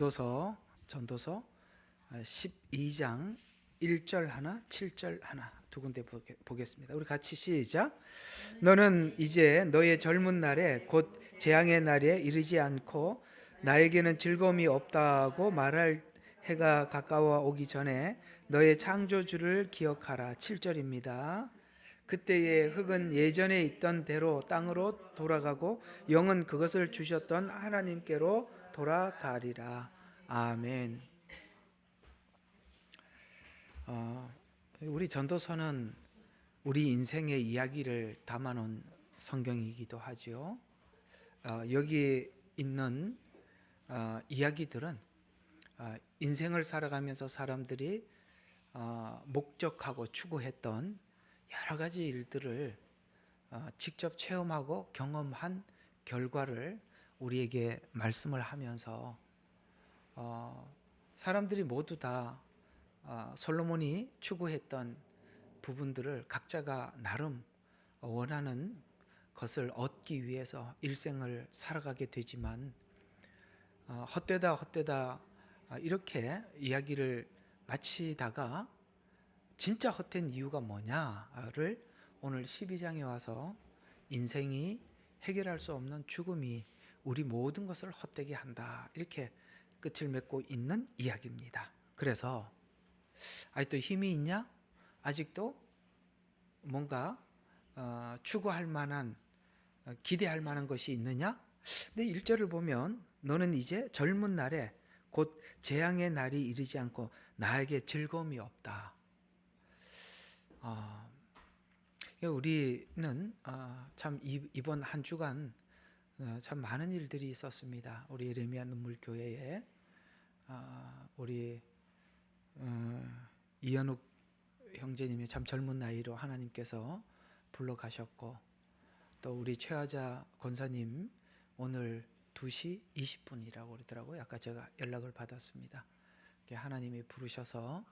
전도서 12장 1절 하나 7절 하나 두 군데 보겠습니다. 우리 같이 시작. 너는 이제 너의 젊은 날에 곧 재앙의 날에 이르지 않고 나에게는 즐거움이 없다고 말할 해가 가까워 오기 전에 너의 창조주를 기억하라. 7절입니다. 그때의 흙은 예전에 있던 대로 땅으로 돌아가고 영은 그것을 주셨던 하나님께로 돌아가리라. 아멘. 우리 전도서는 우리 인생의 이야기를 담아놓은 성경이기도 하죠. 여기 있는 이야기들은 인생을 살아가면서 사람들이 목적하고 추구했던 여러 가지 일들을 직접 체험하고 경험한 결과를 우리에게 말씀을 하면서 사람들이 모두 다 솔로몬이 추구했던 부분들을 각자가 나름 원하는 것을 얻기 위해서 일생을 살아가게 되지만 헛되다 이렇게 이야기를 마치다가 진짜 헛된 이유가 뭐냐를 오늘 12장에 와서 인생이 해결할 수 없는 죽음이 우리 모든 것을 헛되게 한다, 이렇게 끝을 맺고 있는 이야기입니다. 그래서 아직도 힘이 있냐? 아직도 뭔가 추구할 만한, 기대할 만한 것이 있느냐? 근데 1절을 보면 너는 이제 젊은 날에 곧 재앙의 날이 이르지 않고 나에게 즐거움이 없다. 우리는 참 이번 한 주간 참 많은 일들이 있었습니다. 우리 예레미야 눈물교회에 우리 이현욱 형제님이 참 젊은 나이로 하나님께서 불러가셨고, 또 우리 최하자 권사님 오늘 2시 20분이라고 그러더라고요. 아까 제가 연락을 받았습니다. 하나님이 부르셔서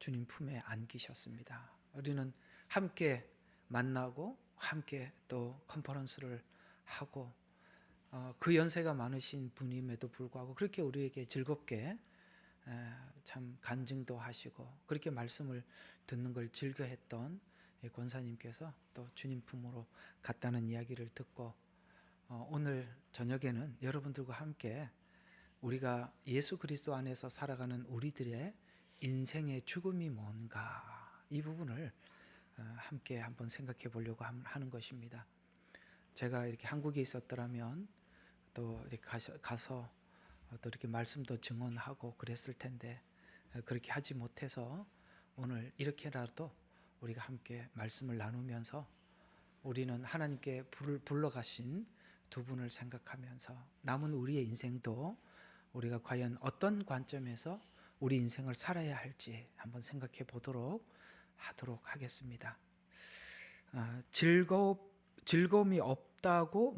주님 품에 안기셨습니다. 우리는 함께 만나고 함께 또 컨퍼런스를 하고 그 연세가 많으신 분임에도 불구하고 그렇게 우리에게 즐겁게 참 간증도 하시고 그렇게 말씀을 듣는 걸 즐겨했던 권사님께서 또 주님 품으로 갔다는 이야기를 듣고 오늘 저녁에는 여러분들과 함께 우리가 예수 그리스도 안에서 살아가는 우리들의 인생의 죽음이 뭔가, 이 부분을 함께 한번 생각해 보려고 하는 것입니다. 제가 이렇게 한국에 있었더라면 또 이렇게 가서 또 이렇게 말씀도 증언하고 그랬을 텐데 그렇게 하지 못해서 오늘 이렇게라도 우리가 함께 말씀을 나누면서 우리는 하나님께 불러가신 두 분을 생각하면서 남은 우리의 인생도 우리가 과연 어떤 관점에서 우리 인생을 살아야 할지 한번 생각해 보도록 하겠습니다. 즐거움이 없다고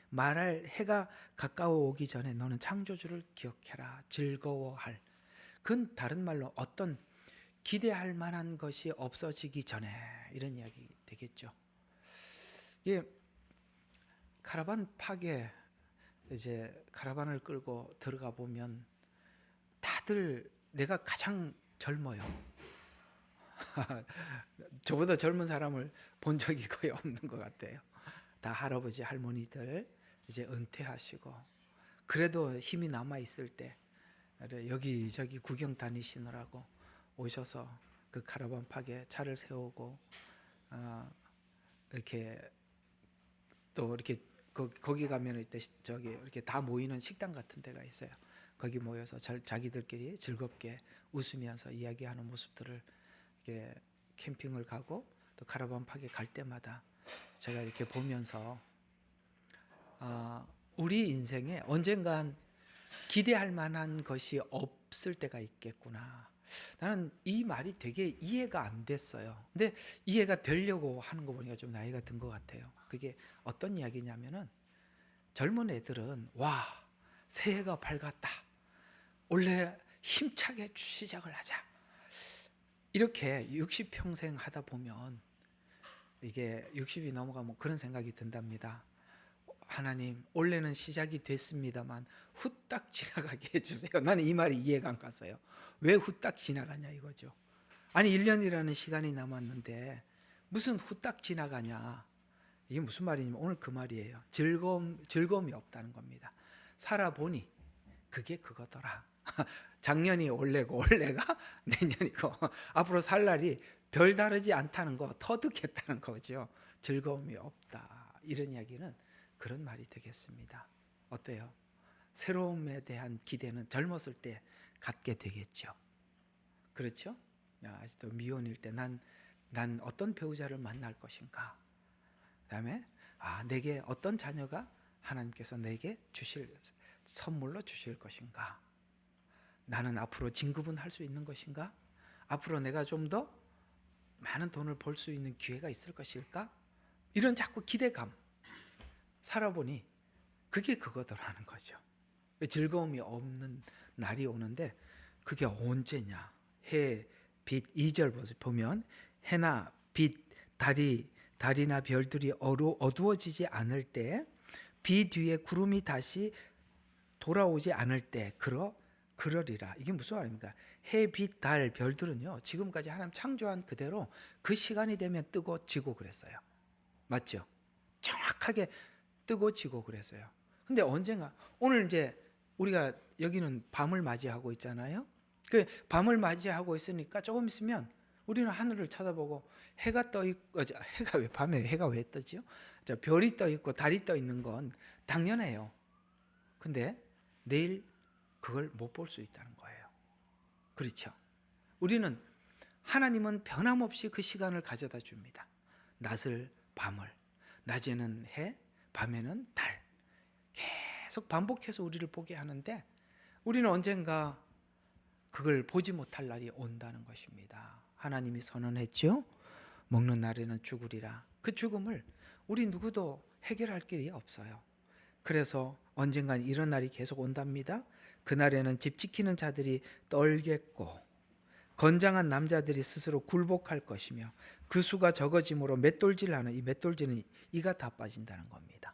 말할 해가 가까워 오기 전에 너는 창조주를 기억해라. 즐거워할, 그건 다른 말로 어떤 기대할 만한 것이 없어지기 전에, 이런 이야기 되겠죠. 이게 카라반 파게 이제 카라반을 끌고 들어가 보면 다들 내가 가장 젊어요. 저보다 젊은 사람을 본 적이 거의 없는 것 같아요. 다 할아버지 할머니들 이제 은퇴하시고 그래도 힘이 남아 있을 때 여기저기 구경 다니시느라고 오셔서 그 카라반 파게 차를 세우고 이렇게 또 이렇게 거기 가면 저기 이렇게 다 모이는 식당 같은 데가 있어요. 거기 모여서 자기들끼리 즐겁게 웃으면서 이야기하는 모습들을 이렇게 캠핑을 가고 또 카라반 파게 갈 때마다 제가 이렇게 보면서 우리 인생에 언젠간 기대할 만한 것이 없을 때가 있겠구나. 나는 이 말이 되게 이해가 안 됐어요. 근데 이해가 되려고 하는 거 보니까 좀 나이가 든 것 같아요. 그게 어떤 이야기냐면은 젊은 애들은 와, 새해가 밝았다, 원래 힘차게 시작을 하자, 이렇게 60평생 하다 보면 이게 60이 넘어가면 그런 생각이 든답니다. 하나님 올해는 시작이 됐습니다만 후딱 지나가게 해주세요. 나는 이 말이 이해가 안 갔어요. 왜 후딱 지나가냐 이거죠. 아니 1년이라는 시간이 남았는데 무슨 후딱 지나가냐. 이게 무슨 말이냐면 오늘 그 말이에요. 즐거움이 없다는 겁니다. 살아보니 그게 그거더라. 작년이 올해고 올해가 내년이고 앞으로 살 날이 별다르지 않다는 거 터득했다는 거죠. 즐거움이 없다. 이런 이야기는 그런 말이 되겠습니다. 어때요? 새로움에 대한 기대는 젊었을 때 갖게 되겠죠. 그렇죠? 아직도 미혼일 때 난 어떤 배우자를 만날 것인가. 그다음에 내게 어떤 자녀가 하나님께서 내게 주실 선물로 주실 것인가. 나는 앞으로 진급은 할 수 있는 것인가? 앞으로 내가 좀 더 많은 돈을 벌 수 있는 기회가 있을 것일까? 이런 자꾸 기대감. 살아보니 그게 그거더라는 거죠. 즐거움이 없는 날이 오는데 그게 언제냐? 해, 빛 2절 보면 해나 빛, 달이나 별들이 어두워지지 않을 때, 비 뒤에 구름이 다시 돌아오지 않을 때 그러리라. 이게 무슨 말입니까? 해, 빛, 달, 별들은요 지금까지 하나님 창조한 그대로 그 시간이 되면 뜨고 지고 그랬어요. 맞죠? 정확하게 뜨고 지고 그랬어요. 근데 언젠가 오늘 이제 우리가 여기는 밤을 맞이하고 있잖아요. 그 밤을 맞이하고 있으니까 조금 있으면 우리는 하늘을 쳐다보고 해가 떠 있고 해가 왜 밤에 해가 왜 뜨지요? 별이 떠 있고 달이 떠 있는 건 당연해요. 근데 내일 그걸 못 볼 수 있다는 거예요. 그렇죠? 우리는 하나님은 변함없이 그 시간을 가져다 줍니다. 낮을 밤을, 낮에는 해, 밤에는 달. 계속 반복해서 우리를 보게 하는데 우리는 언젠가 그걸 보지 못할 날이 온다는 것입니다. 하나님이 선언했죠. 먹는 날에는 죽으리라. 그 죽음을 우리 누구도 해결할 길이 없어요. 그래서 언젠간 이런 날이 계속 온답니다. 그날에는 집 지키는 자들이 떨겠고 건장한 남자들이 스스로 굴복할 것이며 그 수가 적어짐으로 맷돌질하는 이 맷돌질은 이가 다 빠진다는 겁니다.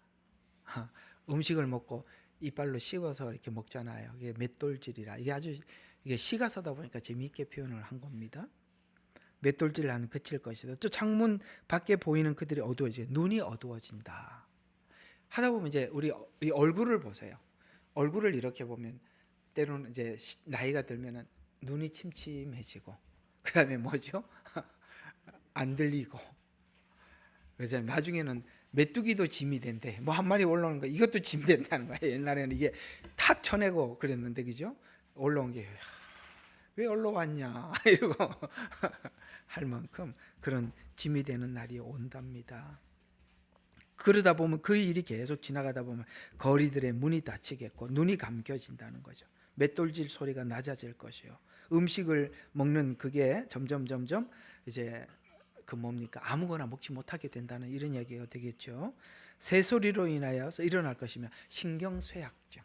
음식을 먹고 이빨로 씹어서 이렇게 먹잖아요. 이게 맷돌질이라. 이게 시가 서다 보니까 재미있게 표현을 한 겁니다. 맷돌질하는 그칠 것이다. 또 창문 밖에 보이는 그들이 어두워지 눈이 어두워진다. 하다 보면 이제 우리 이 얼굴을 보세요. 얼굴을 이렇게 보면 때로는 이제 나이가 들면은 눈이 침침해지고 그다음에 뭐죠? 안 들리고 그래서 나중에는 메뚜기도 짐이 된대. 뭐 한 마리 올라오는 거 이것도 짐 된다는 거예요. 옛날에는 이게 탁 쳐내고 그랬는데 그죠? 올라온 게 왜 올라왔냐 이러고 할 만큼 그런 짐이 되는 날이 온답니다. 그러다 보면 그 일이 계속 지나가다 보면 거리들의 문이 닫히겠고 눈이 감겨진다는 거죠. 맷돌질 소리가 낮아질 것이요. 음식을 먹는 그게 점점 이제 그 뭡니까 아무거나 먹지 못하게 된다는 이런 이야기가 되겠죠. 새소리로 인하여서 일어날 것이며 신경쇠약증.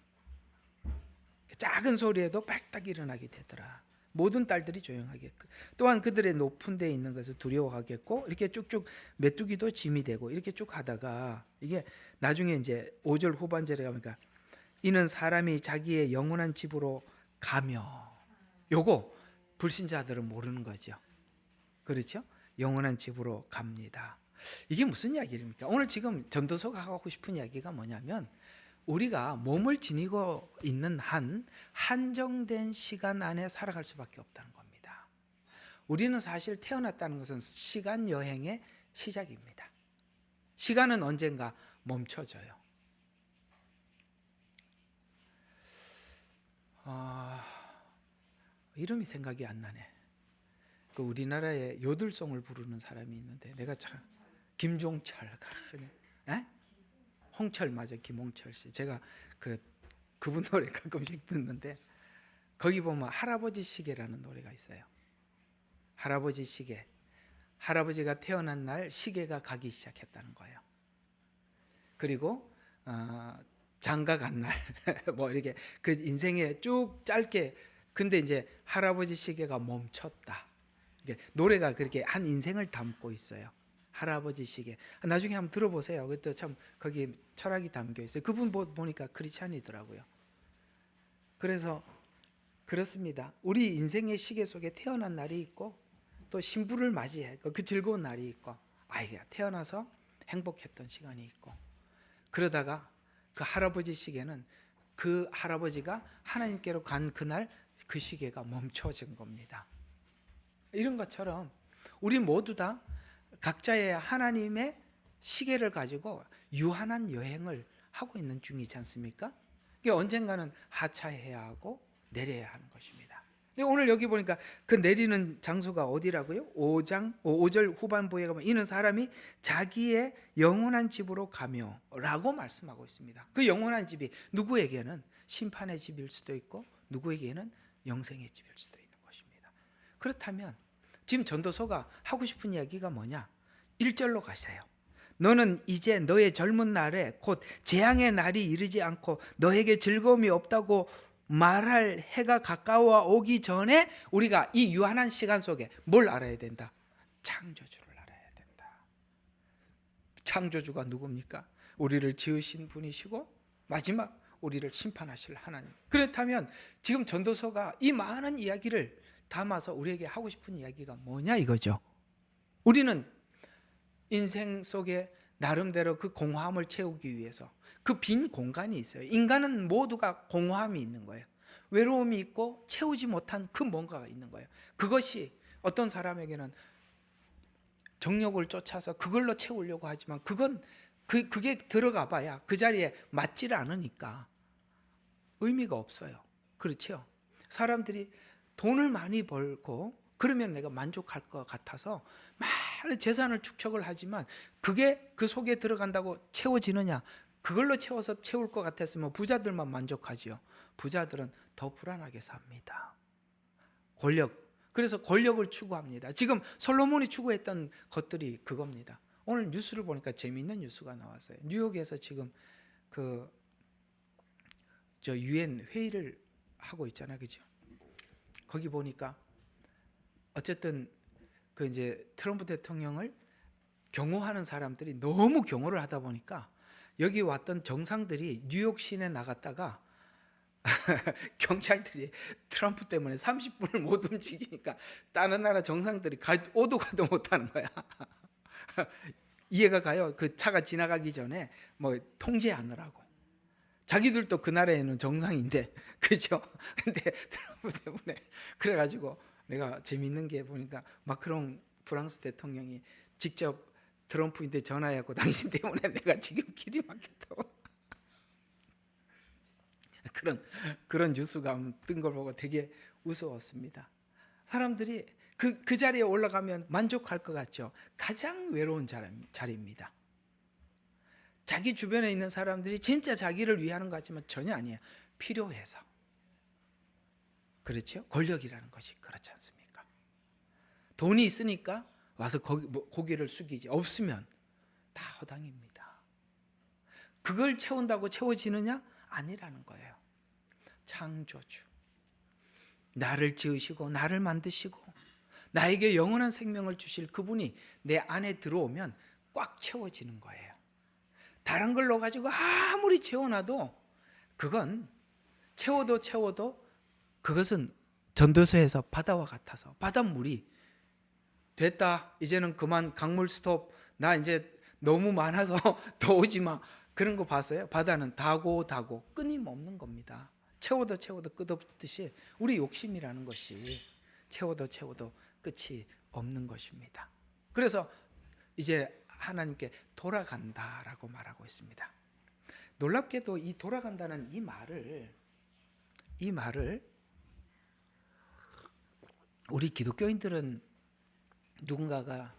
작은 소리에도 발딱 일어나게 되더라. 모든 딸들이 조용하겠고 또한 그들의 높은 데에 있는 것을 두려워하겠고 이렇게 쭉쭉 메뚜기도 짐이 되고 이렇게 쭉 하다가 이게 나중에 이제 5절 후반절에 가니까 이는 사람이 자기의 영원한 집으로 가며 요거 불신자들은 모르는 거죠. 그렇죠? 영원한 집으로 갑니다. 이게 무슨 이야기입니까? 오늘 지금 전도서가 하고 싶은 이야기가 뭐냐면 우리가 몸을 지니고 있는 한 한정된 시간 안에 살아갈 수밖에 없다는 겁니다. 우리는 사실 태어났다는 것은 시간 여행의 시작입니다. 시간은 언젠가 멈춰져요. 이름이 생각이 안 나네. 그 우리나라에 요들송을 부르는 사람이 있는데 내가 참 김종철 홍철 맞아 김홍철 씨. 제가 그분 노래 가끔씩 듣는데 거기 보면 할아버지 시계라는 노래가 있어요. 할아버지 시계. 할아버지가 태어난 날 시계가 가기 시작했다는 거예요. 그리고 장가 간 날 뭐 이렇게 그 인생에 쭉 짧게 근데 이제 할아버지 시계가 멈췄다. 노래가 그렇게 한 인생을 담고 있어요. 할아버지 시계. 나중에 한번 들어보세요. 그것도 참 거기 철학이 담겨 있어요. 그분 보니까 크리스찬이더라고요. 그래서 그렇습니다. 우리 인생의 시계 속에 태어난 날이 있고 또 신부를 맞이해 그 즐거운 날이 있고 아이가 태어나서 행복했던 시간이 있고 그러다가 그 할아버지 시계는 그 할아버지가 하나님께로 간 그날 그 시계가 멈춰진 겁니다. 이런 것처럼 우리 모두 다 각자의 하나님의 시계를 가지고 유한한 여행을 하고 있는 중이지 않습니까? 언젠가는 하차해야 하고 내려야 하는 것입니다. 근데 오늘 여기 보니까 그 내리는 장소가 어디라고요? 5절 후반부에 가면 이는 사람이 자기의 영원한 집으로 가며 라고 말씀하고 있습니다. 그 영원한 집이 누구에게는 심판의 집일 수도 있고 누구에게는 영생의 집일 수도 있는 것입니다. 그렇다면 지금 전도서가 하고 싶은 이야기가 뭐냐? 1절로 가세요. 너는 이제 너의 젊은 날에 곧 재앙의 날이 이르지 않고 너에게 즐거움이 없다고 말할 해가 가까워 오기 전에 우리가 이 유한한 시간 속에 뭘 알아야 된다? 창조주를 알아야 된다. 창조주가 누굽니까? 우리를 지으신 분이시고 마지막 우리를 심판하실 하나님. 그렇다면 지금 전도서가 이 많은 이야기를 담아서 우리에게 하고 싶은 이야기가 뭐냐 이거죠. 우리는 인생 속에 나름대로 그 공허함을 채우기 위해서 그 빈 공간이 있어요. 인간은 모두가 공허함이 있는 거예요. 외로움이 있고 채우지 못한 그 뭔가가 있는 거예요. 그것이 어떤 사람에게는 정욕을 쫓아서 그걸로 채우려고 하지만 그게 들어가 봐야 그 자리에 맞지를 않으니까 의미가 없어요. 그렇죠? 사람들이 돈을 많이 벌고 그러면 내가 만족할 것 같아서 많은 재산을 축적을 하지만 그게 그 속에 들어간다고 채워지느냐? 그걸로 채워서 채울 것 같았으면 부자들만 만족하지요. 부자들은 더 불안하게 삽니다. 권력. 그래서 권력을 추구합니다. 지금 솔로몬이 추구했던 것들이 그겁니다. 오늘 뉴스를 보니까 재미있는 뉴스가 나왔어요. 뉴욕에서 지금 유엔 회의를 하고 있잖아요, 그죠? 거기 보니까 어쨌든 그 이제 트럼프 대통령을 경호하는 사람들이 너무 경호를 하다 보니까 여기 왔던 정상들이 뉴욕 시내 나갔다가 경찰들이 트럼프 때문에 30분을 못 움직이니까 다른 나라 정상들이 오도 가도 못하는 거야. 이해가 가요? 그 차가 지나가기 전에 뭐 통제하느라고. 자기들도 그 나라에는 정상인데, 그죠? 근데 트럼프 때문에 그래가지고 내가 재밌는 게 보니까 마크롱 프랑스 대통령이 직접 트럼프한테 전화해갖고 당신 때문에 내가 지금 길이 막혔다고. 그런 뉴스가 뜬 걸 보고 되게 우스웠습니다. 사람들이 그 자리에 올라가면 만족할 것 같죠. 가장 외로운 자리입니다. 자기 주변에 있는 사람들이 진짜 자기를 위하는 것 같지만 전혀 아니에요. 필요해서. 그렇죠? 권력이라는 것이 그렇지 않습니까? 돈이 있으니까 와서 고개를 숙이지. 없으면 다 허당입니다. 그걸 채운다고 채워지느냐? 아니라는 거예요. 창조주. 나를 지으시고 나를 만드시고 나에게 영원한 생명을 주실 그분이 내 안에 들어오면 꽉 채워지는 거예요. 다른 걸로 가지고 아무리 채워놔도 그건 채워도 그것은 전도서에서 바다와 같아서 바닷물이 됐다 이제는 그만 강물 스톱 나 이제 너무 많아서 더 오지 마 그런 거 봤어요? 바다는 다고 끊임없는 겁니다. 채워도 끝없듯이 우리 욕심이라는 것이 채워도 끝이 없는 것입니다. 그래서 이제 하나님께 돌아간다라고 말하고 있습니다. 놀랍게도 이 돌아간다는 이 말을 우리 기독교인들은 누군가가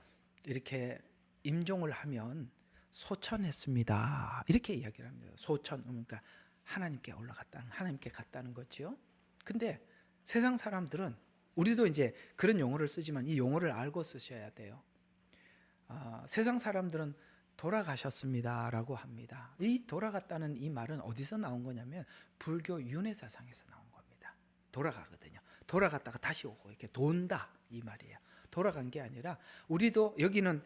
이렇게 임종을 하면 소천했습니다. 이렇게 이야기를 합니다. 소천 그러니까 하나님께 올라갔다는 하나님께 갔다는 거죠. 근데 세상 사람들은 우리도 이제 그런 용어를 쓰지만 이 용어를 알고 쓰셔야 돼요. 세상 사람들은 돌아가셨습니다라고 합니다. 이 돌아갔다는 이 말은 어디서 나온 거냐면 불교 윤회사상에서 나온 겁니다. 돌아가거든요. 돌아갔다가 다시 오고 이렇게 돈다 이 말이에요. 돌아간 게 아니라 우리도 여기는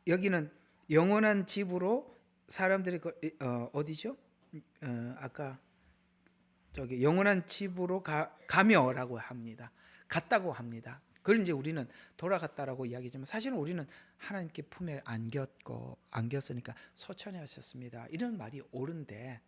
여기는 영원한 집으로 사람들이 어디죠? 아까 저기 영원한 집으로 가며라고 합니다. 갔다고 합니다. 그걸 이제 우리는 돌아갔다라고 이야기지만 사실은 우리는 하나님께 품에 안겼으니까 소천히 하셨습니다. 이런 말이 옳은데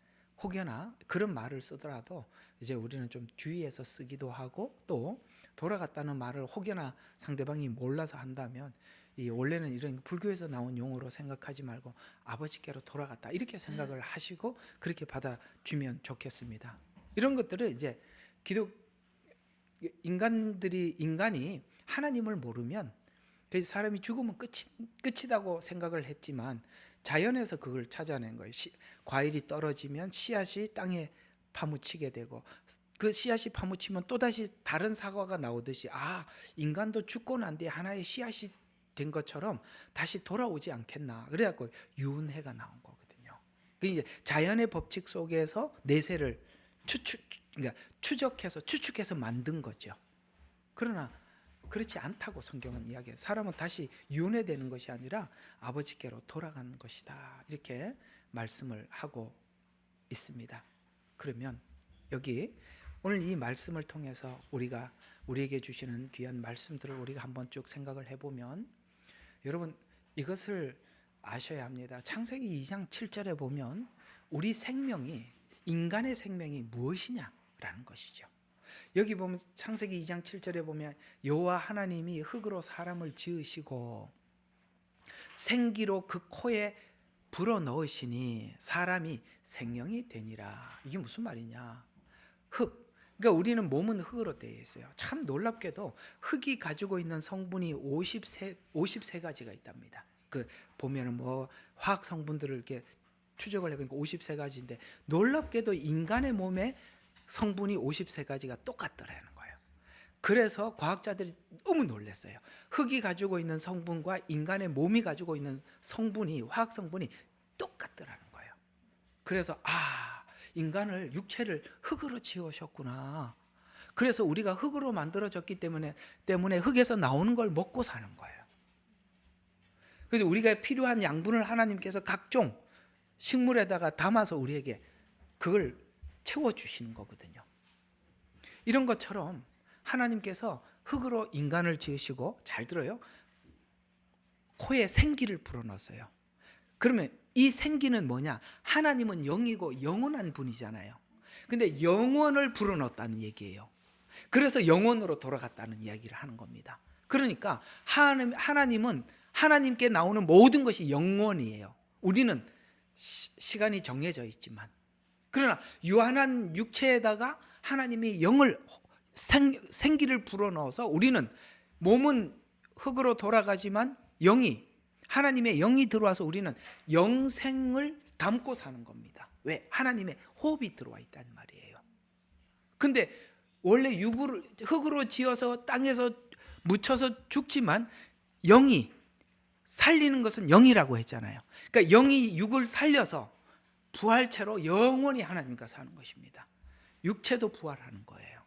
혹여나 그런 말을 쓰더라도 이제 우리는 좀 주의해서 쓰기도 하고 또 돌아갔다는 말을 혹여나 상대방이 몰라서 한다면 원래는 이런 불교에서 나온 용어로 생각하지 말고 아버지께로 돌아갔다 이렇게 생각을 하시고 그렇게 받아주면 좋겠습니다. 이런 것들을 이제 인간이 하나님을 모르면 사람이 죽으면 끝이라고 생각을 했지만 자연에서 그걸 찾아낸 거예요. 과일이 떨어지면 씨앗이 땅에 파묻히게 되고 그 씨앗이 파묻히면 또다시 다른 사과가 나오듯이 인간도 죽고 난 뒤에 하나의 씨앗이 된 것처럼 다시 돌아오지 않겠나. 그래갖고 유은혜가 나온 거거든요. 이제 자연의 법칙 속에서 내세를 그러니까 추측해서 만든 거죠. 그러나 그렇지 않다고 성경은 이야기해요. 사람은 다시 윤회되는 것이 아니라 아버지께로 돌아가는 것이다. 이렇게 말씀을 하고 있습니다. 그러면 여기 오늘 이 말씀을 통해서 우리에게 주시는 귀한 말씀들을 우리가 한번 쭉 생각을 해보면 여러분 이것을 아셔야 합니다. 창세기 2장 7절에 보면 우리 인간의 생명이 무엇이냐라는 것이죠. 여기 보면 창세기 2장 7절에 보면 여호와 하나님이 흙으로 사람을 지으시고 생기로 그 코에 불어넣으시니 사람이 생명이 되니라. 이게 무슨 말이냐? 흙. 그러니까 우리는 몸은 흙으로 되어 있어요. 참 놀랍게도 흙이 가지고 있는 성분이 53가지가 있답니다. 보면은 화학 성분들을 이렇게 추적을 해보니까 53가지인데 놀랍게도 인간의 몸에 성분이 53가지가 똑같더라는 거예요. 그래서 과학자들이 너무 놀랐어요. 흙이 가지고 있는 성분과 인간의 몸이 가지고 있는 화학 성분이 똑같더라는 거예요. 그래서 인간을 육체를 흙으로 지으셨구나. 그래서 우리가 흙으로 만들어졌기 때문에 흙에서 나오는 걸 먹고 사는 거예요. 그래서 우리가 필요한 양분을 하나님께서 각종 식물에다가 담아서 우리에게 그걸 채워주시는 거거든요. 이런 것처럼 하나님께서 흙으로 인간을 지으시고 잘 들어요. 코에 생기를 불어넣었어요. 그러면 이 생기는 뭐냐? 하나님은 영이고 영원한 분이잖아요. 근데 영원을 불어넣었다는 얘기예요. 그래서 영원으로 돌아갔다는 이야기를 하는 겁니다. 그러니까 하나님은 하나님께 나오는 모든 것이 영원이에요. 우리는 시간이 정해져 있지만 그러나 유한한 육체에다가 하나님이 생기를 불어넣어서 우리는 몸은 흙으로 돌아가지만 하나님의 영이 들어와서 우리는 영생을 담고 사는 겁니다. 왜? 하나님의 호흡이 들어와 있다는 말이에요. 근데 원래 흙으로 지어서 땅에서 묻혀서 죽지만 영이 살리는 것은 영이라고 했잖아요. 그러니까 영이 육을 살려서 부활체로 영원히 하나님과 사는 것입니다. 육체도 부활하는 거예요.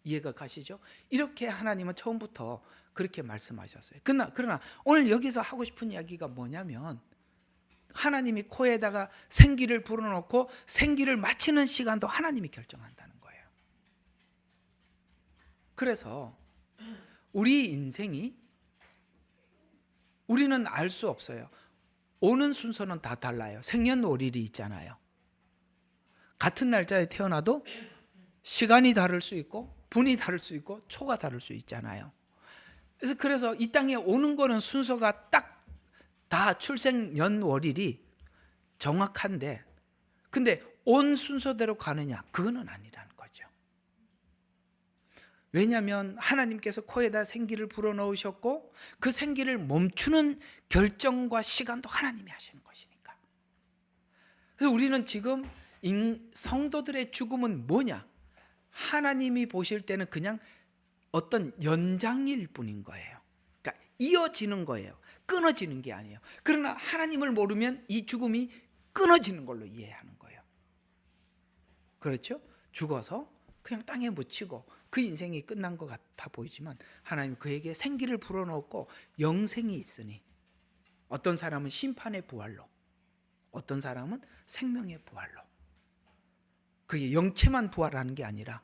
이해가 가시죠? 이렇게 하나님은 처음부터 그렇게 말씀하셨어요. 그러나 오늘 여기서 하고 싶은 이야기가 뭐냐면 하나님이 코에다가 생기를 불어넣고 생기를 마치는 시간도 하나님이 결정한다는 거예요. 그래서 우리 인생이 우리는 알 수 없어요. 오는 순서는 다 달라요. 생년월일이 있잖아요. 같은 날짜에 태어나도 시간이 다를 수 있고 분이 다를 수 있고 초가 다를 수 있잖아요. 그래서 이 땅에 오는 거는 순서가 딱 다 출생년월일이 정확한데 근데 온 순서대로 가느냐? 그거는 아니라는 거죠. 왜냐하면 하나님께서 코에다 생기를 불어넣으셨고 그 생기를 멈추는 결정과 시간도 하나님이 하시는 것이니까. 그래서 우리는 지금 성도들의 죽음은 뭐냐? 하나님이 보실 때는 그냥 어떤 연장일 뿐인 거예요. 그러니까 이어지는 거예요. 끊어지는 게 아니에요. 그러나 하나님을 모르면 이 죽음이 끊어지는 걸로 이해하는 거예요. 그렇죠? 죽어서 그냥 땅에 묻히고 그 인생이 끝난 것 같아 보이지만 하나님 그에게 생기를 불어넣고 영생이 있으니 어떤 사람은 심판의 부활로, 어떤 사람은 생명의 부활로. 그게 영체만 부활하는 게 아니라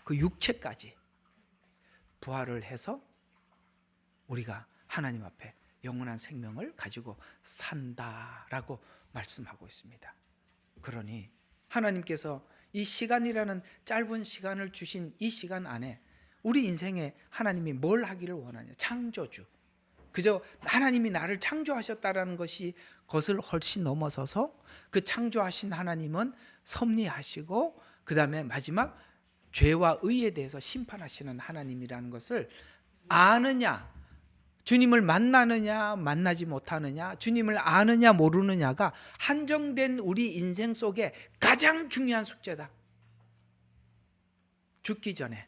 그 육체까지 부활을 해서 우리가 하나님 앞에 영원한 생명을 가지고 산다라고 말씀하고 있습니다. 그러니 하나님께서 이 시간이라는 짧은 시간을 주신 이 시간 안에 우리 인생에 하나님이 뭘 하기를 원하냐? 창조주. 그저 하나님이 나를 창조하셨다라는 것을 훨씬 넘어서서 그 창조하신 하나님은 섭리하시고 그 다음에 마지막 죄와 의에 대해서 심판하시는 하나님이라는 것을 아느냐, 주님을 만나느냐 만나지 못하느냐, 주님을 아느냐 모르느냐가 한정된 우리 인생 속에 가장 중요한 숙제다. 죽기 전에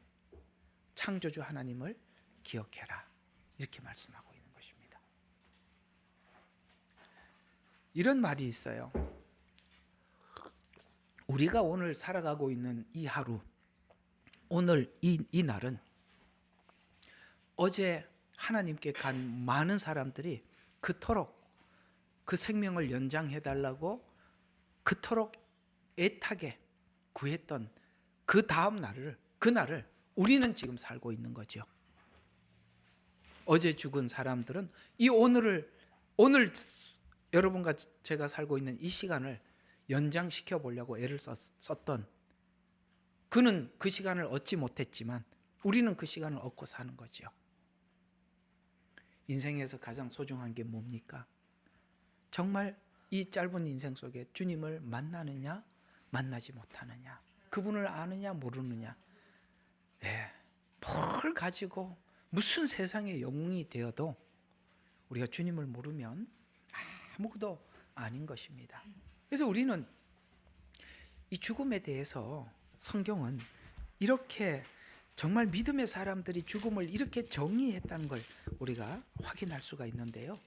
창조주 하나님을 기억해라, 이렇게 말씀하고 있는 것입니다. 이런 말이 있어요. 우리가 오늘 살아가고 있는 이 하루, 오늘 이 날은 어제 하나님께 간 많은 사람들이 그토록 그 생명을 연장해달라고 그토록 애타게 구했던 그 다음 날을, 그날을 우리는 지금 살고 있는 거죠. 어제 죽은 사람들은 이 오늘 여러분과 제가 살고 있는 이 시간을 연장시켜 보려고 애를 썼던, 그는 그 시간을 얻지 못했지만 우리는 그 시간을 얻고 사는 거죠. 인생에서 가장 소중한 게 뭡니까? 정말 이 짧은 인생 속에 주님을 만나느냐 만나지 못하느냐, 그분을 아느냐 모르느냐. 뭘 가지고 무슨 세상의 영웅이 되어도 우리가 주님을 모르면 아무것도 아닌 것입니다. 그래서 우리는 이 죽음에 대해서 성경은 이렇게 정말 믿음의 사람들이 죽음을 이렇게 정의했다는 걸 우리가 확인할 수가 있는데요.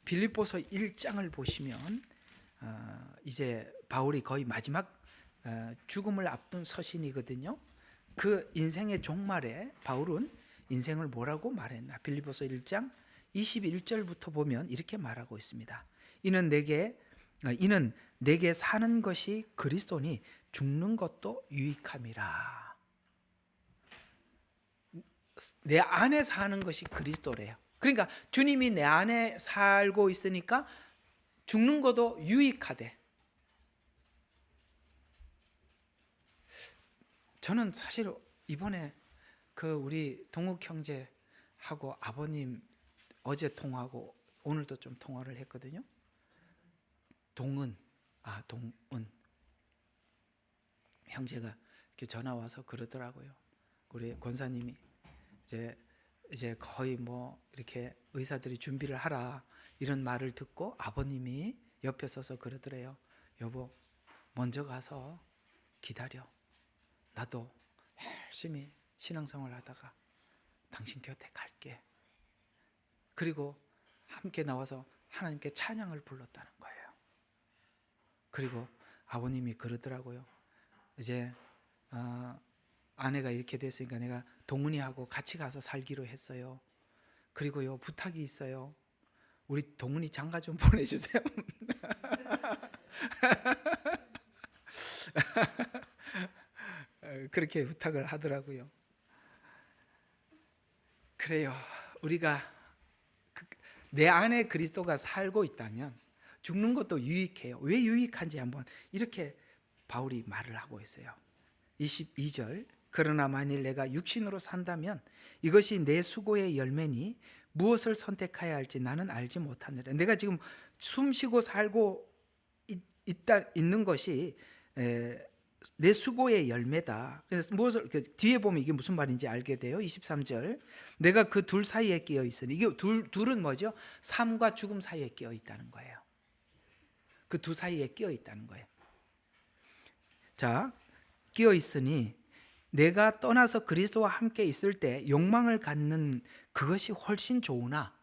빌립보서 1장을 보시면 이제 바울이 거의 마지막 죽음을 앞둔 서신이거든요. 그 인생의 종말에 바울은 인생을 뭐라고 말했나? 빌립보서 1장 21절부터 보면 이렇게 말하고 있습니다. 이는 내게 사는 것이 그리스도니 죽는 것도 유익함이라. 내 안에 사는 것이 그리스도래요. 그러니까 주님이 내 안에 살고 있으니까 죽는 것도 유익하대. 저는 사실 이번에 그 우리 동욱 형제하고 아버님 어제 통화하고 오늘도 좀 통화를 했거든요. 동은 형제가 이렇게 전화 와서 그러더라고요. 우리 권사님이 이제 거의 뭐 이렇게 의사들이 준비를 하라 이런 말을 듣고 아버님이 옆에 서서 그러더래요. 여보, 먼저 가서 기다려. 나도 열심히 신앙생활 하다가 당신 곁에 갈게. 그리고 함께 나와서 하나님께 찬양을 불렀다는 거예요. 그리고 아버님이 그러더라고요. 이제 아내가 이렇게 됐으니까 내가 동훈이하고 같이 가서 살기로 했어요. 그리고요, 부탁이 있어요. 우리 동훈이 장가 좀 보내주세요. 그렇게 부탁을 하더라고요. 그래요. 우리가 내 안에 그리스도가 살고 있다면 죽는 것도 유익해요. 왜 유익한지 한번 이렇게 바울이 말을 하고 있어요. 22절, 그러나 만일 내가 육신으로 산다면 이것이 내 수고의 열매니 무엇을 선택해야 할지 나는 알지 못하느라. 내가 지금 숨쉬고 살고 있는 것이 내 수고의 열매다. 그래서 무엇을 뒤에 보면 이게 무슨 말인지 알게 돼요. 23절, 내가 그 둘 사이에 끼어 있으니, 이게 둘은 뭐죠? 삶과 죽음 사이에 끼어 있다는 거예요. 그 두 사이에 끼어 있다는 거예요. 자, 끼어 있으니 내가 떠나서 그리스도와 함께 있을 때 욕망을 갖는 그것이 훨씬 좋으나,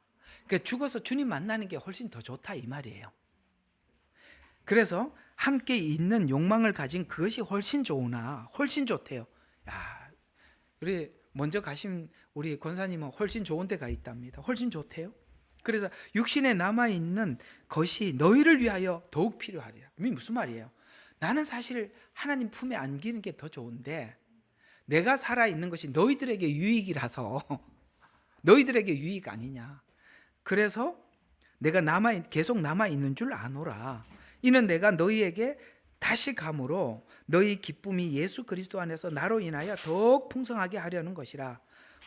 그러니까 죽어서 주님 만나는 게 훨씬 더 좋다 이 말이에요. 그래서 함께 있는 욕망을 가진 그것이 훨씬 좋으나, 훨씬 좋대요. 야, 우리 먼저 가신 우리 권사님은 훨씬 좋은 데가 있답니다. 훨씬 좋대요. 그래서 육신에 남아있는 것이 너희를 위하여 더욱 필요하리라. 이게 무슨 말이에요? 나는 사실 하나님 품에 안기는 게 더 좋은데 내가 살아있는 것이 너희들에게 유익이라서 너희들에게 유익 아니냐. 그래서 내가 계속 남아있는 줄 아노라. 이는 내가 너희에게 다시 감으로 너희 기쁨이 예수 그리스도 안에서 나로 인하여 더욱 풍성하게 하려는 것이라.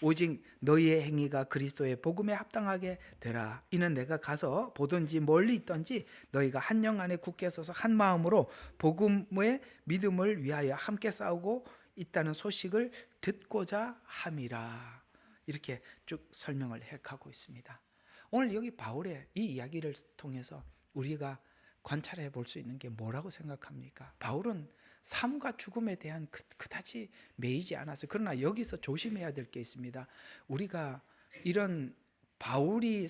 오직 너희의 행위가 그리스도의 복음에 합당하게 되라. 이는 내가 가서 보든지 멀리 있든지 너희가 한 영 안에 굳게 서서 한 마음으로 복음의 믿음을 위하여 함께 싸우고 있다는 소식을 듣고자 함이라. 이렇게 쭉 설명을 해가고 있습니다. 오늘 여기 바울의 이 이야기를 통해서 우리가 관찰해 볼 수 있는 게 뭐라고 생각합니까? 바울은 삶과 죽음에 대한 그다지 매이지 않았어요. 그러나 여기서 조심해야 될 게 있습니다. 우리가 이런 바울이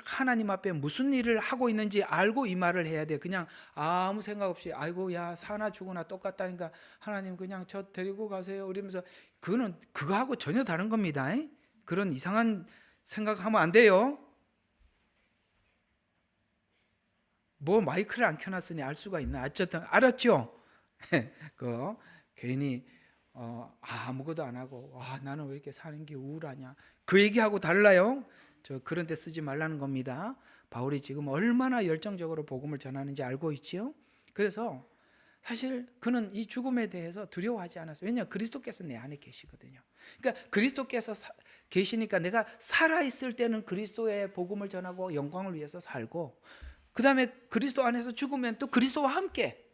하나님 앞에 무슨 일을 하고 있는지 알고 이 말을 해야 돼. 그냥 아무 생각 없이 아이고 야 사나 죽으나 똑같다니까 하나님 그냥 저 데리고 가세요 이러면서 그거는 그거하고 전혀 다른 겁니다. 그런 이상한 생각하면 안 돼요. 뭐 마이크를 안 켜놨으니 알 수가 있나? 어쨌든 알았죠? 그 괜히 아무것도 안 하고 나는 왜 이렇게 사는 게 우울하냐? 그 얘기하고 달라요. 저 그런 데 쓰지 말라는 겁니다. 바울이 지금 얼마나 열정적으로 복음을 전하는지 알고 있지요? 그래서 사실 그는 이 죽음에 대해서 두려워하지 않았어요. 왜냐하면 그리스도께서 내 안에 계시거든요. 그러니까 그리스도께서 계시니까 내가 살아있을 때는 그리스도의 복음을 전하고 영광을 위해서 살고 그 다음에 그리스도 안에서 죽으면 또 그리스도와 함께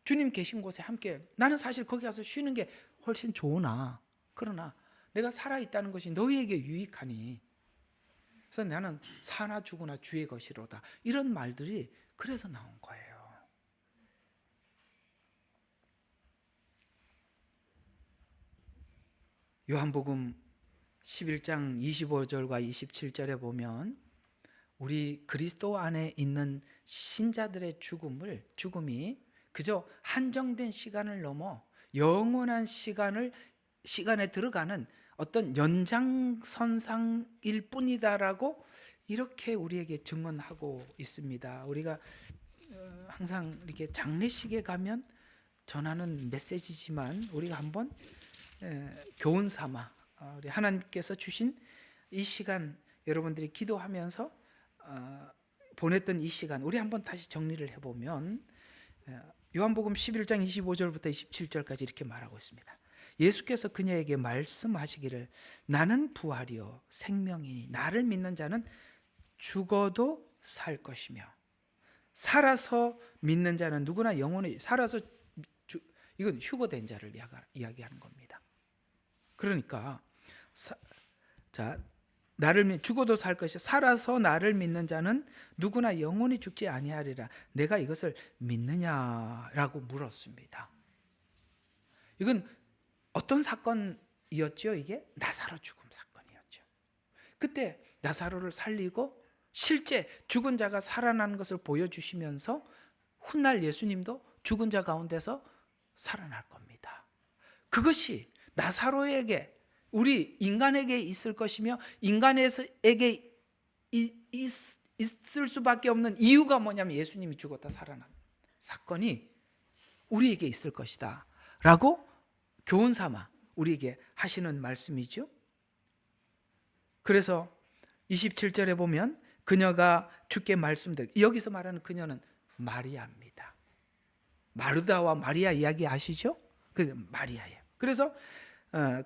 주님 계신 곳에 함께 나는 사실 거기 가서 쉬는 게 훨씬 좋으나 그러나 내가 살아있다는 것이 너희에게 유익하니 그래서 나는 사나 죽으나 주의 것이로다. 이런 말들이 그래서 나온 거예요. 요한복음 11장 25절과 27절에 보면 우리 그리스도 안에 있는 신자들의 죽음이 그저 한정된 시간을 넘어 영원한 시간에 들어가는 어떤 연장선상일 뿐이다라고 이렇게 우리에게 증언하고 있습니다. 우리가 항상 이렇게 장례식에 가면 전하는 메시지지만 우리가 한번 교훈 삼아 우리 하나님께서 주신 이 시간 여러분들이 기도하면서 보냈던 이 시간 우리 한번 다시 정리를 해보면 요한복음 11장 25절부터 27절까지 이렇게 말하고 있습니다. 예수께서 그녀에게 말씀하시기를 나는 부활이요 생명이니 나를 믿는 자는 죽어도 살 것이며 살아서 믿는 자는 누구나 영원히 살아서 이건 휴거된 자를 이야기하는 겁니다. 그러니까 나를 죽어도 살 것이 살아서 나를 믿는 자는 누구나 영원히 죽지 아니하리라. 내가 이것을 믿느냐라고 물었습니다. 이건 어떤 사건이었죠? 이게 나사로 죽음 사건이었죠. 그때 나사로를 살리고 실제 죽은 자가 살아나는 것을 보여주시면서 훗날 예수님도 죽은 자 가운데서 살아날 겁니다. 그것이 나사로에게 우리 인간에게 있을 것이며 인간에게 있을 수밖에 없는 이유가 뭐냐면 예수님이 죽었다 살아난 사건이 우리에게 있을 것이다 라고 교훈 삼아 우리에게 하시는 말씀이죠. 그래서 27절에 보면 그녀가 주께 말씀드리고 여기서 말하는 그녀는 마리아입니다. 마르다와 마리아 이야기 아시죠? 마리아예요. 그래서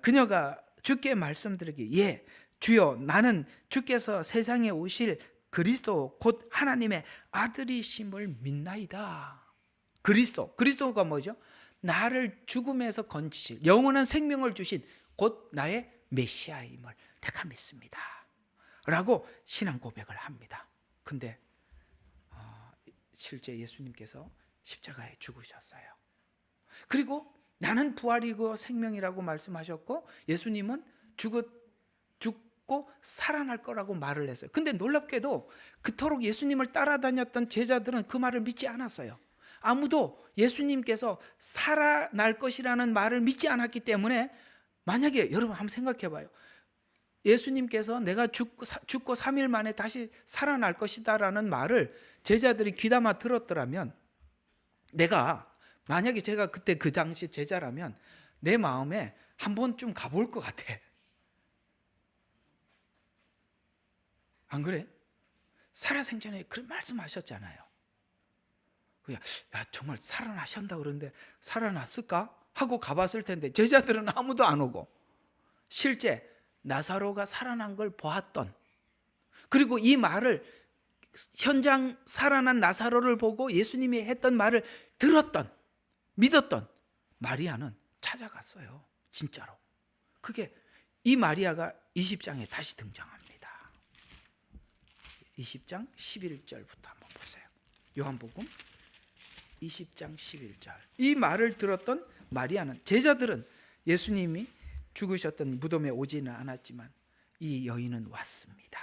그녀가 주께 말씀드리기 예 주여 나는 주께서 세상에 오실 그리스도 곧 하나님의 아들이심을 믿나이다. 그리스도가 뭐죠? 나를 죽음에서 건지실 영원한 생명을 주신 곧 나의 메시아임을 내가 믿습니다 라고 신앙 고백을 합니다. 근데 실제 예수님께서 십자가에 죽으셨어요. 그리고 나는 부활이고 생명이라고 말씀하셨고 예수님은 죽고 살아날 거라고 말을 했어요. 근데 놀랍게도 그토록 예수님을 따라다녔던 제자들은 그 말을 믿지 않았어요. 아무도 예수님께서 살아날 것이라는 말을 믿지 않았기 때문에 만약에 여러분 한번 생각해 봐요. 예수님께서 내가 죽고 3일 만에 다시 살아날 것이다라는 말을 제자들이 귀담아 들었더라면, 내가 만약에 제가 그때 그 당시 제자라면 내 마음에 한 번쯤 가볼 것 같아. 안 그래? 살아생전에 그런 말씀하셨잖아요. 야, 정말 살아나셨다 그러는데 살아났을까? 하고 가봤을 텐데 제자들은 아무도 안 오고, 실제 나사로가 살아난 걸 보았던, 그리고 이 말을 현장 살아난 나사로를 보고 예수님이 했던 말을 들었던, 믿었던 마리아는 찾아갔어요. 진짜로. 그게 이 마리아가 20장에 다시 등장합니다. 20장 11절부터 한번 보세요. 요한복음 20장 11절. 이 말을 들었던 마리아는, 제자들은 예수님이 죽으셨던 무덤에 오지는 않았지만 이 여인은 왔습니다.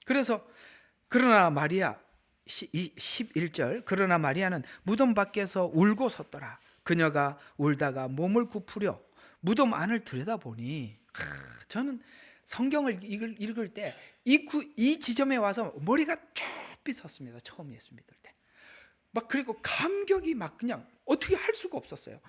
그래서 그러나 마리아 11절, 그러나 마리아는 무덤 밖에서 울고 섰더라. 그녀가 울다가 몸을 굽으려 무덤 안을 들여다보니, 저는 성경을 읽을 때 이 지점에 와서 머리가 쭉 섰습니다. 처음 예수 믿을 때. 막 그리고 감격이 막 그냥 어떻게 할 수가 없었어요.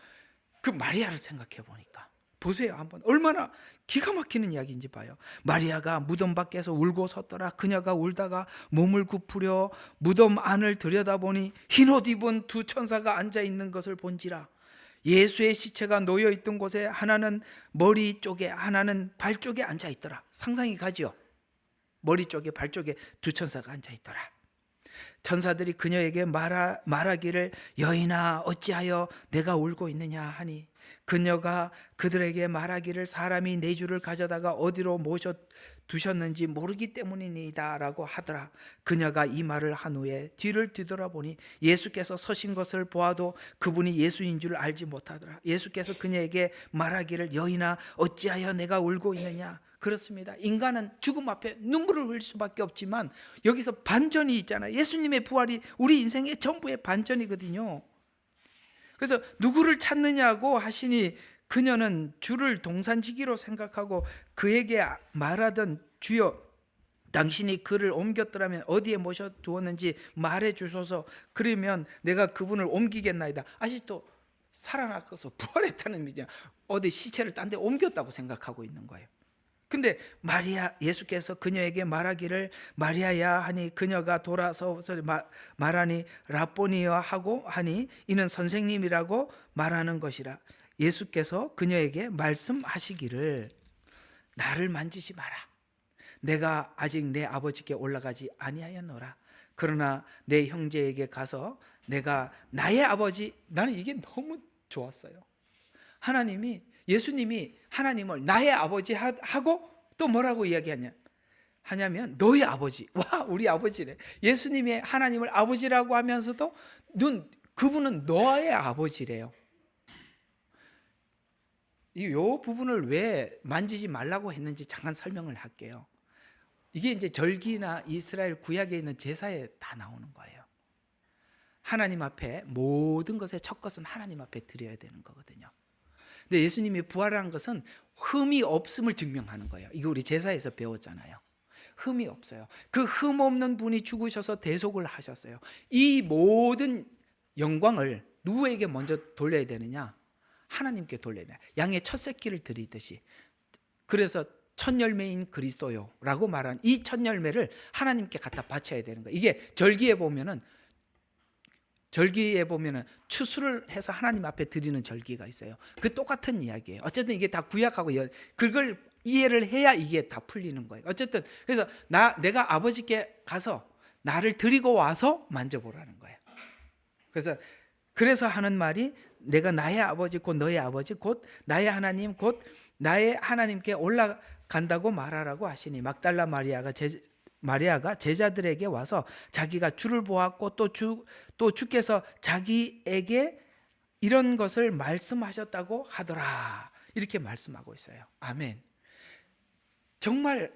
그 마리아를 생각해 보니까, 보세요 한번, 얼마나 기가 막히는 이야기인지 봐요. 마리아가 무덤 밖에서 울고 섰더라. 그녀가 울다가 몸을 굽으려 무덤 안을 들여다보니 흰 옷 입은 두 천사가 앉아 있는 것을 본지라. 예수의 시체가 놓여 있던 곳에 하나는 머리 쪽에 하나는 발 쪽에 앉아 있더라. 상상이 가지요. 머리 쪽에 발 쪽에 두 천사가 앉아 있더라. 천사들이 그녀에게 말하기를 여인아 어찌하여 내가 울고 있느냐 하니, 그녀가 그들에게 말하기를 사람이 내 주를 가져다가 어디로 모셔 두셨는지 모르기 때문이니이다 라고 하더라. 그녀가 이 말을 한 후에 뒤를 뒤돌아보니 예수께서 서신 것을 보아도 그분이 예수인 줄 알지 못하더라. 예수께서 그녀에게 말하기를 여인아 어찌하여 내가 울고 있느냐. 그렇습니다. 인간은 죽음 앞에 눈물을 흘릴 수밖에 없지만 여기서 반전이 있잖아요. 예수님의 부활이 우리 인생의 전부의 반전이거든요. 그래서 누구를 찾느냐고 하시니 그녀는 주를 동산지기로 생각하고 그에게 말하던 주여 당신이 그를 옮겼더라면 어디에 모셔두었는지 말해 주소서. 그러면 내가 그분을 옮기겠나이다. 아직도 살아나서 부활했다는 믿음, 어디 시체를 딴 데 옮겼다고 생각하고 있는 거예요. 근데 예수께서 그녀에게 말하기를 마리아야 하니 그녀가 돌아서 말하니 라보니여 하고 하니 이는 선생님이라고 말하는 것이라. 예수께서 그녀에게 말씀하시기를 나를 만지지 마라. 내가 아직 내 아버지께 올라가지 아니하였노라. 그러나 내 형제에게 가서 내가 나의 아버지, 나는 이게 너무 좋았어요. 예수님이 하나님을 나의 아버지 하고 또 뭐라고 하냐면 너의 아버지. 와, 우리 아버지래. 예수님의 하나님을 아버지라고 하면서도 그분은 너의 아버지래요. 이 부분을 왜 만지지 말라고 했는지 잠깐 설명을 할게요. 이게 이제 절기나 이스라엘 구약에 있는 제사에 다 나오는 거예요. 하나님 앞에 모든 것의 첫 것은 하나님 앞에 드려야 되는 거거든요. 근데 예수님이 부활한 것은 흠이 없음을 증명하는 거예요. 이거 우리 제사에서 배웠잖아요. 흠이 없어요. 그 흠 없는 분이 죽으셔서 대속을 하셨어요. 이 모든 영광을 누구에게 먼저 돌려야 되느냐? 하나님께 돌려야 돼요. 양의 첫 새끼를 드리듯이. 그래서 첫 열매인 그리스도요라고 말한 이 첫 열매를 하나님께 갖다 바쳐야 되는 거예요. 이게 절기에 보면은 추수를 해서 하나님 앞에 드리는 절기가 있어요. 그 똑같은 이야기예요. 어쨌든 이게 다 구약하고 그걸 이해를 해야 이게 다 풀리는 거예요. 어쨌든 그래서 내가 아버지께 가서 나를 데리고 와서 만져보라는 거예요. 그래서 하는 말이 내가 나의 아버지 곧 너의 아버지 곧 나의 하나님 곧 나의 하나님께 올라간다고 말하라고 하시니 막달라 마리아가 제자들에게 와서 자기가 주를 보았고 또 주께서 자기에게 이런 것을 말씀하셨다고 하더라. 이렇게 말씀하고 있어요. 아멘. 정말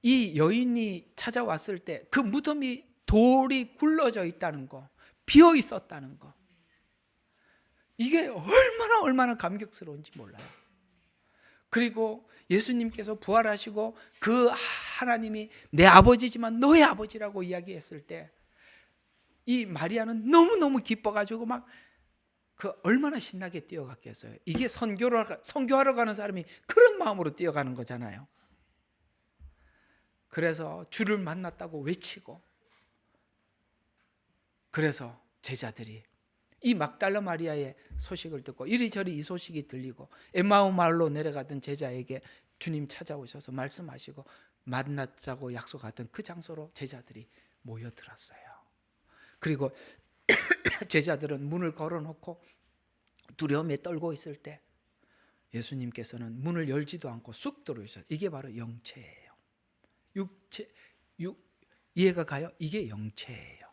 이 여인이 찾아왔을 때 그 무덤이 돌이 굴러져 있다는 거, 비어 있었다는 거, 이게 얼마나 감격스러운지 몰라요. 그리고 예수님께서 부활하시고 그 하나님이 내 아버지지만 너의 아버지라고 이야기했을 때 이 마리아는 너무너무 기뻐가지고 막 그 얼마나 신나게 뛰어갔겠어요. 이게 선교하러 가는 사람이 그런 마음으로 뛰어가는 거잖아요. 그래서 주를 만났다고 외치고, 그래서 제자들이 이 막달라 마리아의 소식을 듣고 이리저리 이 소식이 들리고 엠마오 마을로 내려가던 제자에게 주님 찾아오셔서 말씀하시고 만나자고 약속하던 그 장소로 제자들이 모여들었어요. 그리고 제자들은 문을 걸어놓고 두려움에 떨고 있을 때 예수님께서는 문을 열지도 않고 쑥 들어오셔서, 이게 바로 영체예요. 이해가 가요? 이게 영체예요.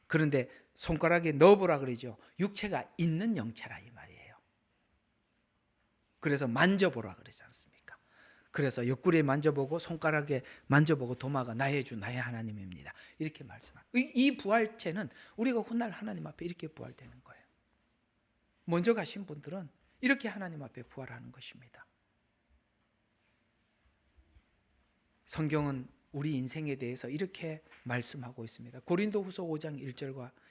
그런데 손가락에 넣어보라 그러죠. 육체가 있는 영체라 이 말이에요. 그래서 만져보라 그러지 않습니까? 그래서 옆구리에 만져보고 손가락에 만져보고 도마가 나의 주 나의 하나님입니다. 이렇게 말씀합니다. 이 부활체는 우리가 훗날 하나님 앞에 이렇게 부활되는 거예요. 먼저 가신 분들은 이렇게 하나님 앞에 부활하는 것입니다. 성경은 우리 인생에 대해서 이렇게 말씀하고 있습니다. 고린도후서 5장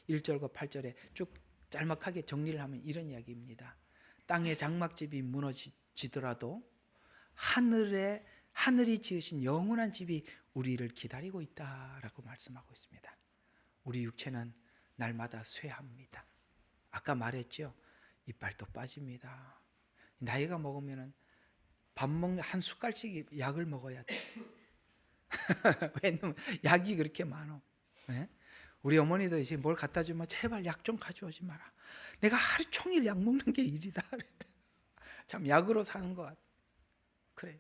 1절과 8절에 쭉 짤막하게 정리를 하면 이런 이야기입니다. 땅의 장막집이 무너지더라도 하늘이 지으신 영원한 집이 우리를 기다리고 있다라고 말씀하고 있습니다. 우리 육체는 날마다 쇠합니다. 아까 말했죠. 이빨도 빠집니다. 나이가 먹으면 밥 먹는 한 숟갈씩 약을 먹어야 돼. 왜냐면 약이 그렇게 많아. 네? 우리 어머니도 이제 뭘 갖다 주면 제발 약 좀 가져오지 마라. 내가 하루 종일 약 먹는 게 일이다. 참 약으로 사는 것 같아. 그래요.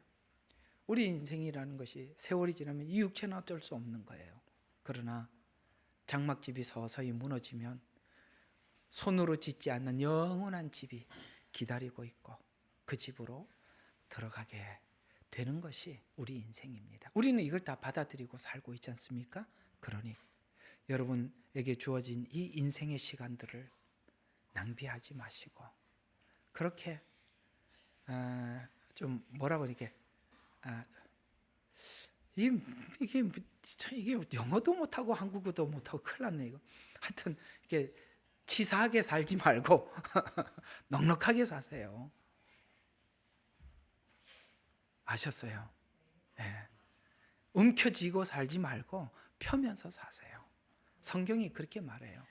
우리 인생이라는 것이 세월이 지나면 이 육체는 어쩔 수 없는 거예요. 그러나 장막집이 서서히 무너지면 손으로 짓지 않는 영원한 집이 기다리고 있고 그 집으로 들어가게 되는 것이 우리 인생입니다. 우리는 이걸 다 받아들이고 살고 있지 않습니까? 그러니 여러분에게 주어진 이 인생의 시간들을 낭비하지 마시고 그렇게 좀 뭐라고 이렇게 이게 영어도 못하고 한국어도 못하고 큰일 났네 이거. 하여튼 이렇게 치사하게 살지 말고 넉넉하게 사세요. 아셨어요? 네. 움켜쥐고 살지 말고 펴면서 사세요. 성경이 그렇게 말해요.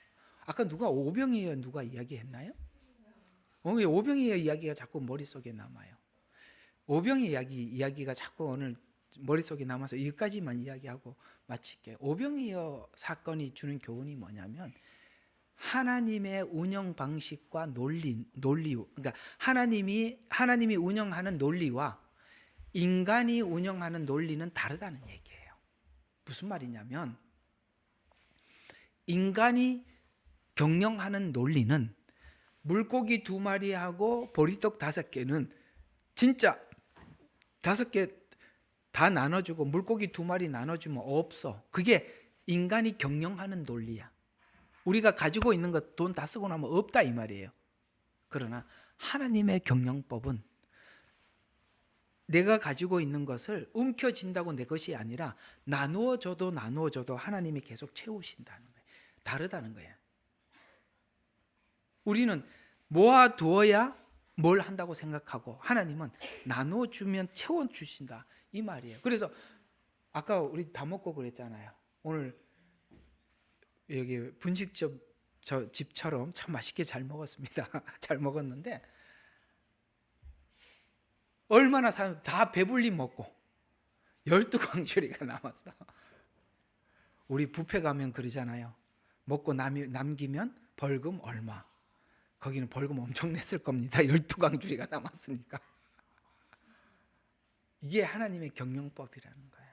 아까 누가 오병이어 누가 이야기했나요? 오병이어 이야기가 자꾸 머릿속에 남아요. 오병이어 이야기가 자꾸 오늘 머릿속에 남아서 여기까지만 이야기하고 마칠게요. 오병이어 사건이 주는 교훈이 뭐냐면 하나님의 운영 방식과 논리, 그러니까 하나님이 운영하는 논리와 인간이 운영하는 논리는 다르다는 얘기예요. 무슨 말이냐면 인간이 경영하는 논리는 물고기 2마리하고 보리떡 5개는 진짜 5개 다 나눠주고 물고기 2마리 나눠주면 없어. 그게 인간이 경영하는 논리야. 우리가 가지고 있는 것 돈 다 쓰고 나면 없다 이 말이에요. 그러나 하나님의 경영법은 내가 가지고 있는 것을 움켜쥔다고 내 것이 아니라 나누어줘도 하나님이 계속 채우신다는 거예요. 다르다는 거예요. 우리는 모아두어야 뭘 한다고 생각하고 하나님은 나누어주면 채워주신다 이 말이에요. 그래서 아까 우리 다 먹고 그랬잖아요. 오늘 여기 분식집처럼 참 맛있게 잘 먹었습니다. 잘 먹었는데 얼마나 사람 다 배불리 먹고 12광주리가 남았어. 우리 뷔페 가면 그러잖아요. 먹고 남기면 벌금 얼마. 거기는 벌금 엄청 냈을 겁니다. 12광주리가 남았으니까. 이게 하나님의 경영법이라는 거예요.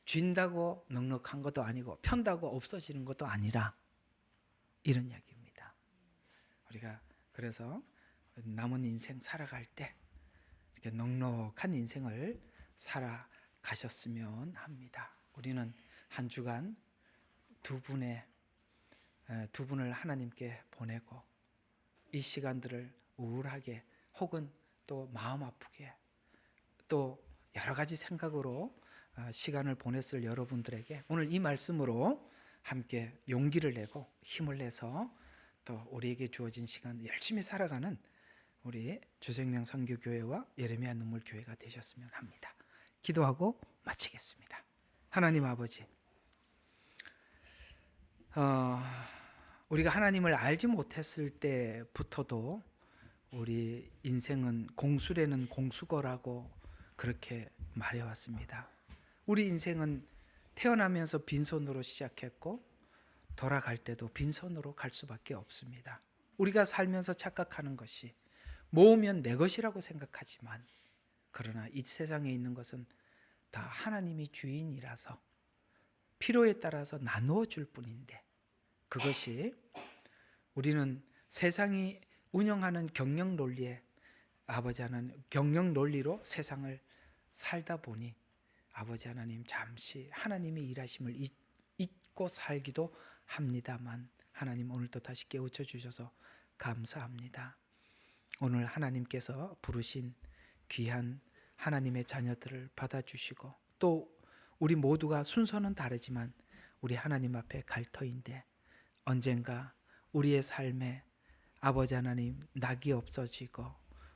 쥔다고 넉넉한 것도 아니고 편다고 없어지는 것도 아니라 이런 이야기입니다. 우리가 그래서 남은 인생 살아갈 때 이렇게 넉넉한 인생을 살아가셨으면 합니다. 우리는 한 주간 두 분을 하나님께 보내고 이 시간들을 우울하게 혹은 또 마음 아프게 또 여러 가지 생각으로 시간을 보냈을 여러분들에게 오늘 이 말씀으로 함께 용기를 내고 힘을 내서 또 우리에게 주어진 시간 열심히 살아가는 우리 주생명 선교교회와 예레미야 눈물교회가 되셨으면 합니다. 기도하고 마치겠습니다. 하나님 아버지, 우리가 하나님을 알지 못했을 때부터도 우리 인생은 공수라는 공수거라고 그렇게 말해왔습니다. 우리 인생은 태어나면서 빈손으로 시작했고 돌아갈 때도 빈손으로 갈 수밖에 없습니다. 우리가 살면서 착각하는 것이 모으면 내 것이라고 생각하지만 그러나 이 세상에 있는 것은 다 하나님이 주인이라서 필요에 따라서 나누어 줄 뿐인데 그것이 우리는 세상이 운영하는 경영 논리에 아버지 하나님 경영 논리로 세상을 살다 보니 아버지 하나님 잠시 하나님의 일하심을 잊고 살기도 합니다만 하나님 오늘도 다시 깨우쳐 주셔서 감사합니다. 오늘 하나님께서 부르신 귀한 하나님의 자녀들을 받아주시고 또 우리 모두가 순서는 다르지만 우리 하나님 앞에 갈 터인데 언젠가 우리의 삶에 아버지 하나님 낙이 없어지고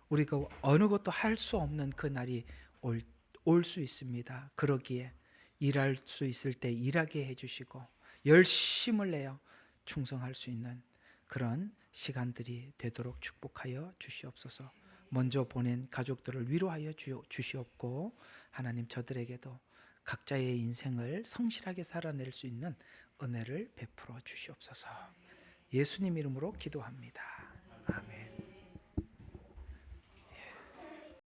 우리가 어느 것도 할 수 없는 그 날이 올 수 있습니다. 그러기에 일할 수 있을 때 일하게 해주시고 열심을 내어 충성할 수 있는 그런 시간들이 되도록 축복하여 주시옵소서. 먼저 보낸 가족들을 위로하여 주시옵고 하나님 저들에게도 각자의 인생을 성실하게 살아낼 수 있는 은혜를 베풀어 주시옵소서. 예수님 이름으로 기도합니다. 아멘.